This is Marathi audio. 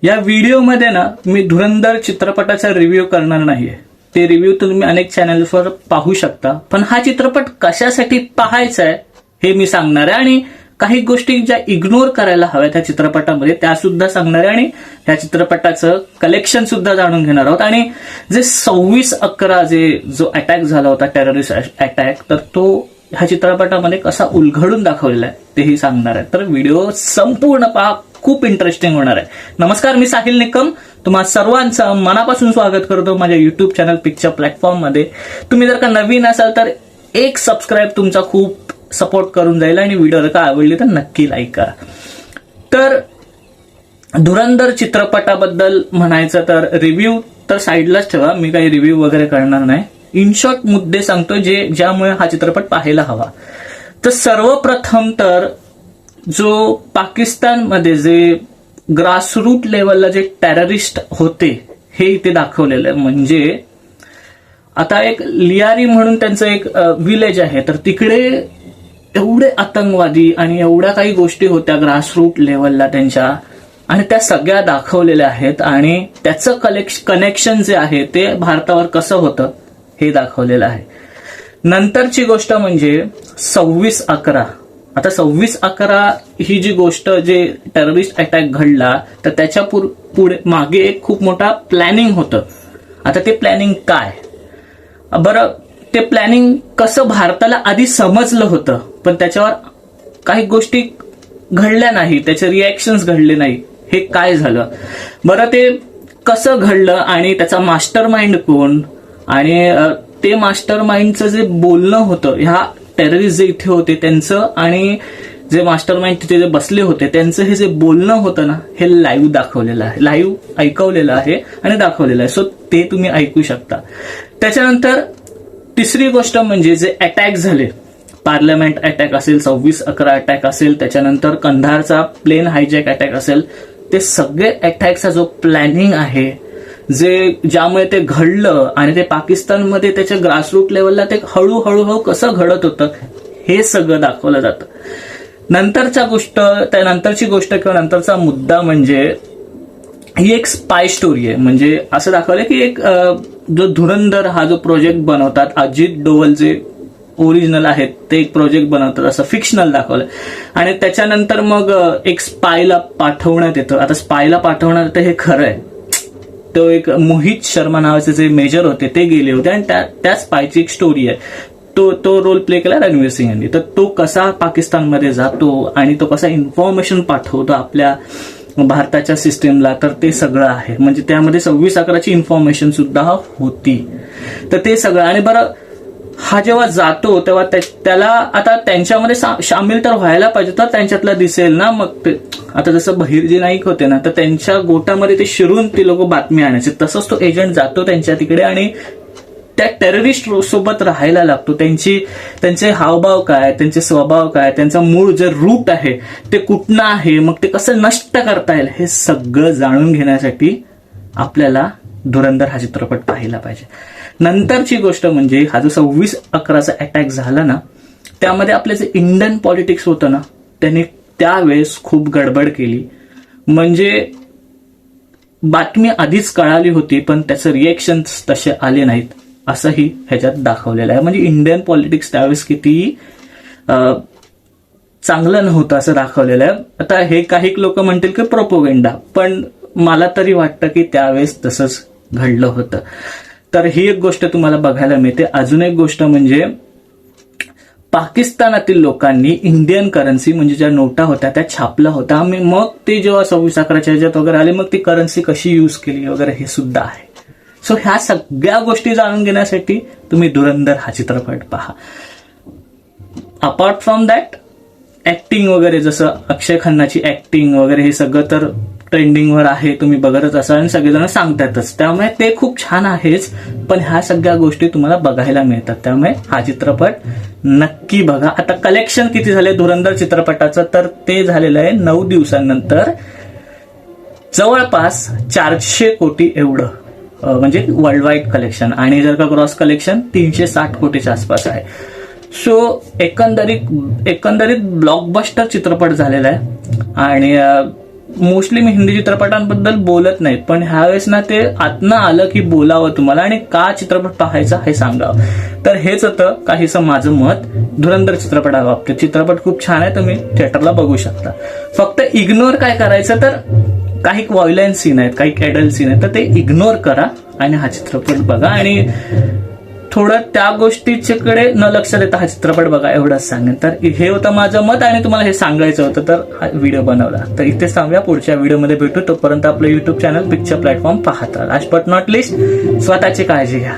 या व्हिडिओमध्ये ना मी धुरंधर चित्रपटाचा रिव्ह्यू करणार नाहीये. ते रिव्ह्यू तुम्ही अनेक चॅनल्सवर पाहू शकता, पण हा चित्रपट कशासाठी पाहायचा आहे हे मी सांगणार आहे आणि काही गोष्टी ज्या इग्नोर करायला हव्या त्या चित्रपटामध्ये त्या सुद्धा सांगणार आहे आणि या चित्रपटाचं कलेक्शन सुद्धा जाणून घेणार आहोत. आणि जे 26/11 जो अटॅक झाला होता, टेररिस्ट अटॅक, तर तो ह्या चित्रपटामध्ये कसा उलगडून दाखवलेला आहे तेही सांगणार आहे. तर व्हिडिओ संपूर्ण पहा, खूप इंटरेस्टिंग होणार आहे. नमस्कार, मी साहिल निकम तुम्हा सर्वांचं मनापासून स्वागत करतो माझ्या युट्यूब चॅनल पिक्चर प्लॅटफॉर्ममध्ये. तुम्ही जर का नवीन असाल तर एक सबस्क्राईब तुमचा खूप सपोर्ट करून जाईल आणि व्हिडिओ जर का आवडली तर नक्की लाईक करा. तर धुरंधर चित्रपटाबद्दल म्हणायचं तर रिव्ह्यू तर साईडलाच ठेवा, मी काही रिव्ह्यू वगैरे करणार नाही. इन शॉर्ट मुद्दे सांगतो ज्यामुळे हा चित्रपट पाहायला हवा. तर सर्वप्रथम तर जो पाकिस्तानमध्ये जे ग्रासरूट लेवलला जे टेररिस्ट होते हे इथे दाखवलेलं आहे. म्हणजे आता एक लियारी म्हणून त्यांचं एक विलेज आहे, तर तिकडे एवढे आतंकवादी आणि एवढ्या काही गोष्टी होत्या ग्रासरूट लेवलला त्यांच्या, आणि त्या सगळ्या दाखवलेल्या आहेत. आणि त्याचं कनेक्शन जे आहे ते भारतावर कसं होतं हे दाखवलेलं आहे. नंतरची गोष्ट म्हणजे 26/11. आता 26/11 ही जी गोष्ट, जे टेररिस्ट अटॅक घडला, तर त्याच्या पुढे मागे एक खूप मोठा प्लॅनिंग होतं. आता ते प्लॅनिंग काय बरं, ते प्लॅनिंग कसं भारताला आधी समजलं होतं, पण त्याच्यावर काही गोष्टी घडल्या नाही, त्याचे रिॲक्शन्स घडले नाही. हे काय झालं बरं, ते कसं घडलं आणि त्याचा मास्टर माइंड कोण, आणि ते मास्टर माइंडचं जे बोलणं होतं ह्या टेररिस्ट जे इथे होते त्यांचं, आणि जे मास्टर माइंड तिथे जे बसले होते त्यांचं हे जे बोलणं होतं ना, हे लाईव्ह दाखवलेलं आहे, लाईव्ह ऐकवलेलं आहे आणि दाखवलेलं आहे. सो ते तुम्ही ऐकू शकता. त्याच्यानंतर तिसरी गोष्ट म्हणजे जे अटॅक झाले, पार्लमेंट अटॅक असेल, 26/11 अटॅक असेल, त्याच्यानंतर कंधारचा प्लेन हायजॅक अटॅक असेल, ते सगळे अटॅकचा जो प्लॅनिंग आहे, ज्यामुळे ते घडलं आणि ते पाकिस्तानमध्ये त्याच्या ग्रासरूट लेवलला ते हळूहळू कसं घडत होतं हे सगळं दाखवलं जातं. त्यानंतरची गोष्ट किंवा नंतरचा मुद्दा म्हणजे ही एक स्पाय स्टोरी आहे. म्हणजे असं दाखवलं की एक जो धुरंधर हा जो प्रोजेक्ट बनवतात, अजित डोवल जे ओरिजिनल आहेत ते एक प्रोजेक्ट बनवतात, असं फिक्शनल दाखवलं. आणि त्याच्यानंतर मग एक स्पायला पाठवण्यात येतं. आता स्पायला पाठवण्यात येतं हे खरं आहे. तो एक मोहित शर्मा नावाचे जे मेजर होते ते गेले होते आणि त्या स्पायची एक स्टोरी आहे. तो रोल प्ले केला रणवीर सिंग यांनी. तर तो कसा पाकिस्तानमध्ये जातो आणि तो कसा इन्फॉर्मेशन पाठवतो आपल्या भारताच्या सिस्टीमला, तर ते सगळं आहे. म्हणजे त्यामध्ये 26/11ची इन्फॉर्मेशन सुद्धा होती. तर ते सगळं. आणि बरं, हा जेव्हा जातो तेव्हा त्याला आता त्यांच्यामध्ये सामील तर व्हायला पाहिजे, तर त्यांच्यातला दिसेल ना. मग ते आता जसं बहिर्जी नाईक होते ना, तर त्यांच्या गोटामध्ये ते शिरून ते लोक बातमी आणायचे, तसंच तो एजंट जातो त्यांच्या तिकडे आणि त्या टेररिस्ट सोबत राहायला लागतो. त्यांचे हावभाव काय, त्यांचे स्वभाव काय, त्यांचा मूळ जे रूट आहे ते कुठनं आहे, मग ते कसं नष्ट करता येईल, हे सगळं जाणून घेण्यासाठी आपल्याला धुरंधर हा चित्रपट पाहायला पाहिजे. नंतरची गोष्ट म्हणजे हा जो 26/11चा अटॅक झाला ना, त्यामध्ये आपले जे इंडियन पॉलिटिक्स होतं ना, त्यांनी त्यावेळेस खूप गडबड केली. म्हणजे बातमी आधीच कळाली होती पण त्याचं रिएक्शन तसे आले नाहीत, असंही ह्याच्यात दाखवलेलं आहे. म्हणजे इंडियन पॉलिटिक्स त्यावेळेस किती चांगलं नव्हतं असं दाखवलेलं आहे. आता हे काही लोक म्हणतील की प्रोपोगेंडा, पण मला तरी वाटतं की त्यावेळेस तसंच घडलं होतं. तर ही एक गोष्ट तुम्हाला बघायला मिळते. अजून एक गोष्ट म्हणजे पाकिस्तानातील लोकांनी इंडियन करन्सी म्हणजे ज्या नोटा होत्या त्या छापल्या होत्या. मग ते जेव्हा 26/11च्या ह्याच्यात वगैरे आले, मग ती करन्सी कशी यूज केली वगैरे हे सुद्धा आहे. सो ह्या सगळ्या गोष्टी जाणून घेण्यासाठी तुम्ही धुरंधर हा चित्रपट पहा. अपार्ट फ्रॉम दॅट, ऍक्टिंग वगैरे, जसं अक्षय खन्नाची ऍक्टिंग वगैरे हे सगळं तर ट्रेंडिंगवर आहे, तुम्ही बघतच असाल आणि सगळेजण सांगतातच, त्यामुळे ते खूप छान आहेच. पण ह्या सगळ्या गोष्टी तुम्हाला बघायला मिळतात, त्यामुळे हा चित्रपट नक्की बघा. आता कलेक्शन किती झाले धुरंधर चित्रपटाचं, तर ते झालेलं आहे 9 दिवसांनंतर जवळपास 400 कोटी एवढं, म्हणजे वर्ल्ड वाईड कलेक्शन. आणि जर का ग्रॉस कलेक्शन 360 कोटीच्या आसपास आहे. सो एकंदरीत ब्लॉकबस्टर चित्रपट झालेला आहे. आणि मोस्टली मी हिंदी चित्रपटांबद्दल बोलत नाहीत, पण ह्यावेळेस ना ते आतनं आलं की बोलावं तुम्हाला आणि का चित्रपट पाहायचा हे सांगावं. तर हेच होतं काहीसं माझं मत धुरंधर चित्रपटाबाबतीत. चित्रपट खूप छान आहे, तुम्ही थिएटरला बघू शकता. फक्त इग्नोर काय करायचं, तर काही व्हायलन्स सीन आहेत, काही ऍडल्ट सीन आहेत, तर ते इग्नोर करा आणि हा चित्रपट बघा. आणि थोडं त्या गोष्टीकडे न लक्ष देता हा चित्रपट बघा, एवढंच सांगेन. तर हे होतं माझं मत आणि तुम्हाला हे सांगायचं होतं, तर हा व्हिडिओ बनवला. तर इथेच थांबूया, पुढच्या व्हिडिओमध्ये भेटू. तोपर्यंत आपलं युट्यूब चॅनल पिक्चर प्लॅटफॉर्म पाहता. लास्ट बट नॉट लिस्ट, स्वतःची काळजी घ्या.